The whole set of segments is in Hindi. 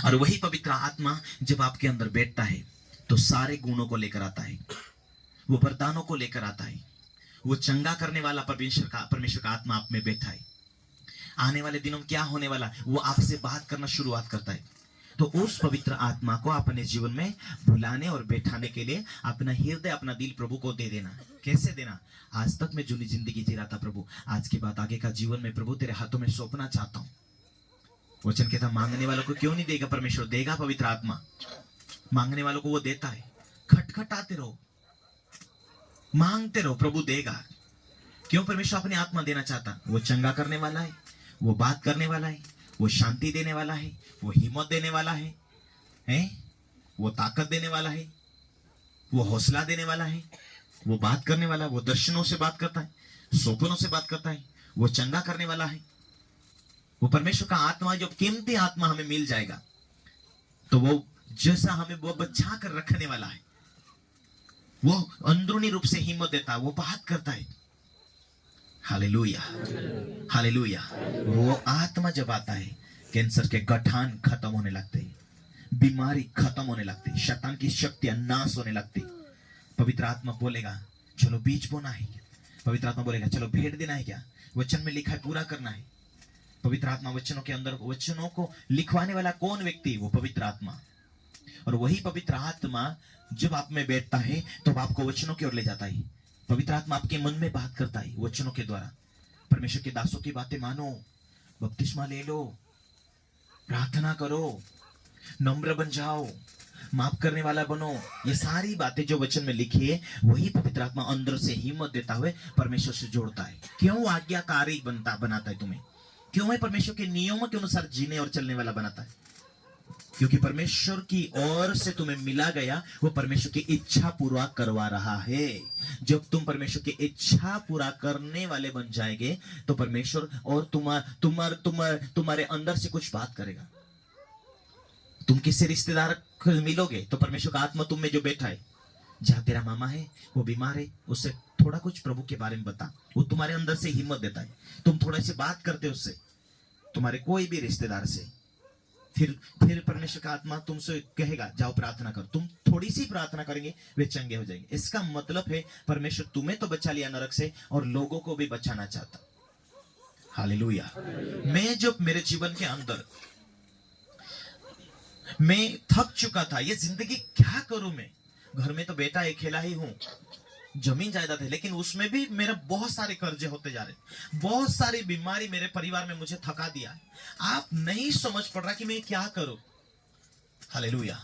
और वही पवित्र आत्मा जब आपके अंदर बैठता है तो सारे गुणों को लेकर आता है, वो वरदानों को लेकर आता है। वो चंगा करने वाला परमेश्वर का आत्मा आप में बैठा है। आने वाले दिनों में क्या होने वाला, वो आपसे बात करना शुरुआत करता है। तो उस पवित्र आत्मा को अपने जीवन में बुलाने और बैठाने के लिए अपना हृदय, अपना दिल प्रभु को दे देना। कैसे देना? आज तक मैं जूनी जिंदगी जी रहा था प्रभु, आज के बाद आगे का जीवन में प्रभु तेरे हाथों में सौंपना चाहता हूँ। वचन कहता, मांगने वालों को क्यों नहीं देगा परमेश्वर? देगा। पवित्र आत्मा मांगने वालों को वो देता है। खटखटाते रहो, मांगते रहो, प्रभु देगा। क्यों परमेश्वर अपनी आत्मा देना चाहता? वो चंगा करने वाला है, वो बात करने वाला है, वो शांति देने वाला है, वो हिम्मत देने वाला है, वो ताकत देने वाला है, वो हौसला देने वाला है, वो बात करने वाला है, वो दर्शनों से बात करता है, सपनों से बात करता है, वो चंगा करने वाला है। वो परमेश्वर का आत्मा, जो कीमती आत्मा हमें मिल जाएगा तो वो जैसा हमें वो बचा कर रखने वाला है, वो अंदरूनी रूप से हिम्मत देता है, वो बात करता है। Hallelujah, hallelujah. वो आत्मा जब आता है, कैंसर के गठान खत्म होने लगते हैं, बीमारी खत्म होने लगती है, शैतान की शक्तियां नाश होने लगती। पवित्र आत्मा बोलेगा चलो बीज बोना है, पवित्र आत्मा बोलेगा चलो भेंट देना है। क्या वचन में लिखा है पूरा करना है। पवित्र आत्मा वचनों के अंदर, वचनों को लिखवाने वाला कौन व्यक्ति? वो पवित्र आत्मा। और वही पवित्र आत्मा जब आप में बैठता है तो आपको वचनों की ओर ले जाता है। पवित्र आत्मा आपके मन में बात करता है वचनों के द्वारा। परमेश्वर के दासों की बातें मानो, बपतिस्मा ले लो, प्रार्थना करो, नम्र बन जाओ, माफ करने वाला बनो। ये सारी बातें जो वचन में लिखी है, वही पवित्र आत्मा अंदर से हिम्मत देता हुए परमेश्वर से जोड़ता है। क्यों आज्ञाकारी बनाता है तुम्हें? क्यों है परमेश्वर के नियमों के अनुसार जीने और चलने वाला बनाता है? क्योंकि परमेश्वर की ओर से तुम्हें मिला गया वो परमेश्वर की इच्छा पूरा करवा रहा है। जब तुम परमेश्वर की इच्छा पूरा करने वाले बन जाएंगे तो परमेश्वर और तुम्हारे अंदर से कुछ बात करेगा। तुम किसी रिश्तेदार को मिलोगे तो परमेश्वर का आत्मा तुम में जो बैठा है, जहां तेरा मामा है वो बीमार है, उससे थोड़ा कुछ प्रभु के बारे में बता। वो तुम्हारे अंदर से हिम्मत देता है। तुम थोड़ा सी बात करते हो उससे, तुम्हारे कोई भी रिश्तेदार से, फिर परमेश्वर का आत्मा तुमसे कहेगा जाओ प्रार्थना करो। तुम थोड़ी सी प्रार्थना करेंगे, वे चंगे हो जाएंगे। इसका मतलब है परमेश्वर तुम्हें तो बचा लिया नरक से और लोगों को भी बचाना चाहता। हालेलुया। मैं जब मेरे जीवन के अंदर मैं थक चुका था, ये जिंदगी क्या करूं मैं? घर में तो बेटा अकेला ही हूं, जमीन जायदाद है, लेकिन उसमें भी मेरे बहुत सारे कर्जे होते जा रहे, बहुत सारी बीमारी मेरे परिवार में मुझे थका दिया। आप नहीं समझ पड़ रहा कि मैं क्या करूं। हालेलुया।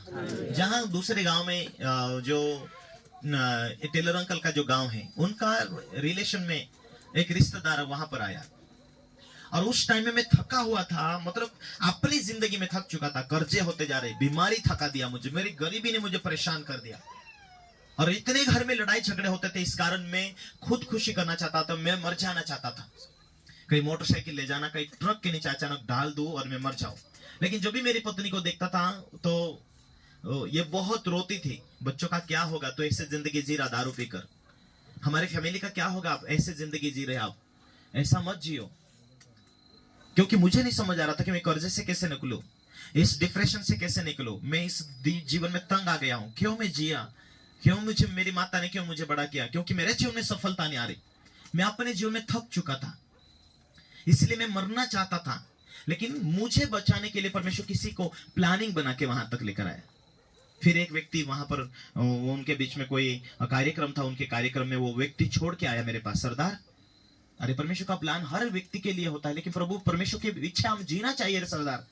जहां दूसरे गांव में जो टेलर अंकल का जो गांव है, उनका रिलेशन में एक रिश्तेदार वहां पर आया और उस टाइम में मैं थका हुआ था, मतलब अपनी जिंदगी में थक चुका था। कर्जे होते जा रहे, बीमारी थका दिया मुझे, मेरी गरीबी ने मुझे परेशान कर दिया और इतने घर में लड़ाई झगड़े होते थे। इस कारण मैं खुद खुशी करना चाहता था, मैं मर जाना चाहता था। कहीं मोटरसाइकिल ले जाना, कहीं ट्रक के नीचे अचानक डाल दूं और मैं मर जाऊं। लेकिन जब भी मेरी पत्नी को देखता था तो ये बहुत रोती थी, बच्चों का क्या होगा, तो ऐसे जिंदगी जी रहा दारू पीकर, हमारी फैमिली का क्या होगा, आप ऐसे जिंदगी जी रहे, आप ऐसा मत जियो। क्योंकि मुझे नहीं समझ आ रहा था कि मैं कर्जे से कैसे निकलूं, इस डिप्रेशन से कैसे निकलूं। मैं इस जीवन में तंग आ गया हूं, क्यों मैं जिया, क्यों मुझे मेरी माता ने क्यों मुझे बड़ा किया, क्योंकि मेरे जीवन में सफलता नहीं आ रही। मैं अपने जीवन में थक चुका था, इसलिए मैं मरना चाहता था। लेकिन मुझे बचाने के लिए परमेश्वर किसी को प्लानिंग बना के वहां तक लेकर आया। फिर एक व्यक्ति वहां पर, उनके बीच में कोई कार्यक्रम था, उनके कार्यक्रम में वो व्यक्ति छोड़ के आया मेरे पास, सरदार अरे परमेश्वर का प्लान हर व्यक्ति के लिए होता है, लेकिन प्रभु परमेश्वर की इच्छा हम जीना चाहिए। सरदार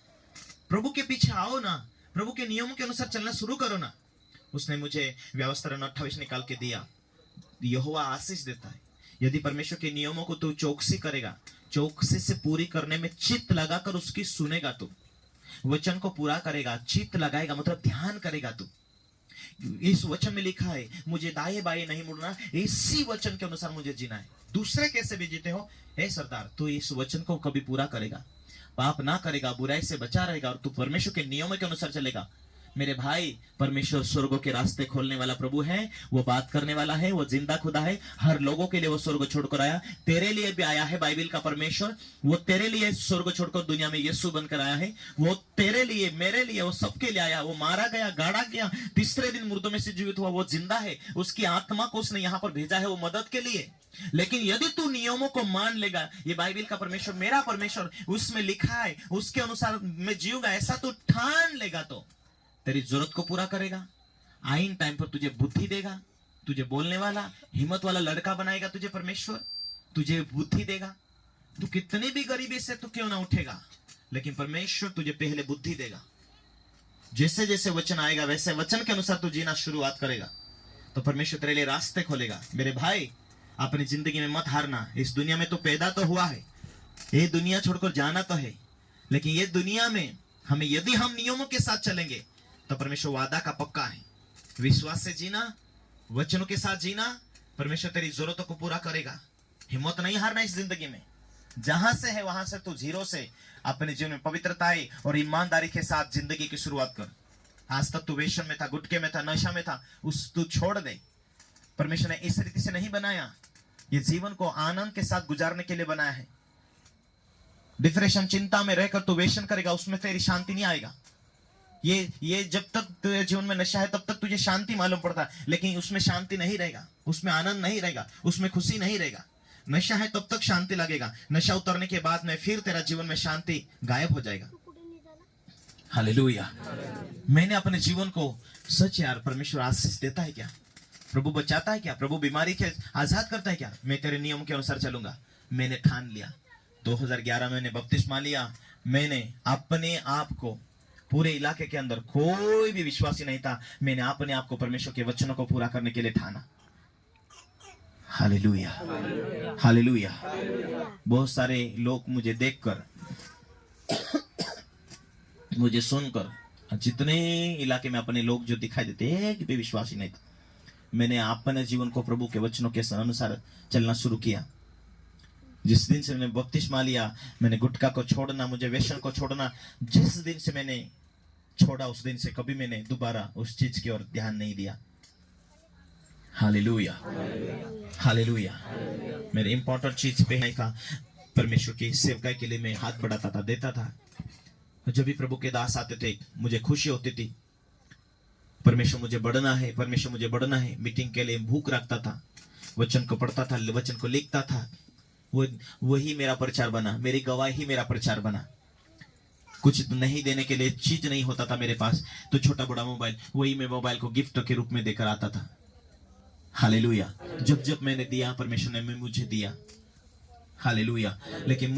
प्रभु के पीछे आओ ना, प्रभु के नियमों के अनुसार चलना शुरू करो ना। उसने मुझे व्यवस्था 28 निकाल के दिया। यहोवा आशीष देता है, यदि परमेश्वर के नियमों को तू चौकसी करेगा, चौकसी से पूरी करने में चित्त लगाकर उसकी सुनेगा, तू वचन को पूरा करेगा, चित्त लगाएगा, मतलब ध्यान करेगा तू। इस वचन में लिखा है मुझे दाएं बाएं नहीं मुड़ना, इसी वचन के अनुसार मुझे जीना है। दूसरे कैसे भी जीते हो, हे सरदार तू इस वचन को कभी पूरा करेगा, पाप ना करेगा, बुराई से बचा रहेगा और तू परमेश्वर के नियमों के अनुसार चलेगा, मेरे भाई, परमेश्वर स्वर्गों के रास्ते खोलने वाला प्रभु है। वो बात करने वाला है, वो जिंदा खुदा है। हर लोगों के लिए वो स्वर्ग छोड़कर आया, तेरे लिए भी आया है। बाइबल का परमेश्वर वो तेरे लिए स्वर्ग छोड़कर दुनिया में यीशु बनकर आया है। वो तेरे लिए, मेरे लिए, वो सबके लिए आया। वो मारा गया, गाड़ा गया, तीसरे दिन मुर्दों में से जीवित हुआ। वो जिंदा है, उसकी आत्मा को उसने यहाँ पर भेजा है वो मदद के लिए। लेकिन यदि तू नियमों को मान लेगा, ये बाइबल का परमेश्वर, मेरा परमेश्वर, उसमें लिखा है उसके अनुसार मैं जीऊंगा, ऐसा तू ठान लेगा तो तेरी जरूरत को पूरा करेगा। आइन टाइम पर तुझे बुद्धि देगा, तुझे बोलने वाला, हिम्मत वाला लड़का बनाएगा तुझे परमेश्वर, तुझे बुद्धि देगा। तू कितनी भी गरीबी से तू क्यों ना उठेगा, लेकिन परमेश्वर तुझे पहले बुद्धि देगा। जैसे जैसे वचन आएगा वैसे वचन के अनुसार तू जीना शुरुआत करेगा तो परमेश्वर तेरे लिए रास्ते खोलेगा। मेरे भाई, अपनी जिंदगी में मत हारना। इस दुनिया में तो पैदा तो हुआ है, ये दुनिया छोड़कर जाना तो है, लेकिन ये दुनिया में हमें, यदि हम नियमों के साथ चलेंगे तो परमेश्वर वादा का पक्का है। विश्वास से जीना, वचनों के साथ जीना, परमेश्वर तेरी जरूरतों को पूरा करेगा। हिम्मत नहीं हारना इस जिंदगी में। जहां से है वहां से तू जीरो से अपने जीवन में पवित्रताई और ईमानदारी के साथ जिंदगी की शुरुआत कर। आज तक तू वेशन में था, गुटके में था, नशा में था, उस तू छोड़ दे। परमेश्वर ने इस रीति से नहीं बनाया, ये जीवन को आनंद के साथ गुजारने के लिए बनाया है। डिप्रेशन, चिंता में रहकर तू वेशन करेगा, उसमें तेरी शांति नहीं आएगा। ये जब तक तेरे जीवन में नशा है तब तक तुझे शांति मालूम पड़ता है, लेकिन उसमें शांति नहीं रहेगा, उसमें आनंद नहीं रहेगा, उसमें खुशी नहीं रहेगा। नशा है तब तक शांति लगेगा, नशा उतरने के बाद में फिर तेरा जीवन में शांति गायब हो जाएगा। हालेलुया। मैंने अपने जीवन को, सच यार, परमेश्वर आशीष देता है क्या? प्रभु बचाता है क्या? प्रभु बीमारी के आजाद करता है क्या? मैं तेरे नियम के अनुसार चलूंगा। मैंने ठान लिया। 2011 में मैंने बपतिस्मा लिया। मैंने अपने आप को, पूरे इलाके के अंदर कोई भी विश्वासी नहीं था, मैंने अपने आप को परमेश्वर के वचनों को पूरा करने के लिए ठाना। Hallelujah, hallelujah. बहुत सारे लोग मुझे देखकर, मुझे सुनकर, जितने इलाके में अपने लोग जो दिखाई देते, एक भी विश्वासी नहीं था। मैंने अपने जीवन को प्रभु के वचनों के अनुसार चलना शुरू किया। जिस दिन से मैंने बपतिस्मा लिया, मैंने गुटखा को छोड़ना, मुझे व्यसन को छोड़ना, जिस दिन से मैंने छोड़ा उस दिन से कभी मैंने दोबारा उस चीज की ओर ध्यान नहीं दिया। Hallelujah, hallelujah. मेरे इंपॉर्टेंट चीज पे नहीं था, परमेश्वर की सेवकाई के लिए मैं हाथ बढ़ाता था, देता था। जब भी प्रभु के दास आते थे मुझे खुशी होती थी। परमेश्वर मुझे बढ़ना है, परमेश्वर मुझे बढ़ना है। मीटिंग के लिए भूख रखता था, वचन को पढ़ता था, वचन को लिखता था। वही मेरा प्रचार बना, मेरी गवाही मेरा प्रचार बना। कुछ नहीं देने के लिए चीज नहीं होता था मेरे पास, तो छोटा बड़ा मोबाइल, वही मैं मोबाइल को गिफ्ट के रूप में देकर आता था। हालेलुया। जब जब मैंने दिया, परमेश्वर ने मुझे दिया। हालेलुया। लेकिन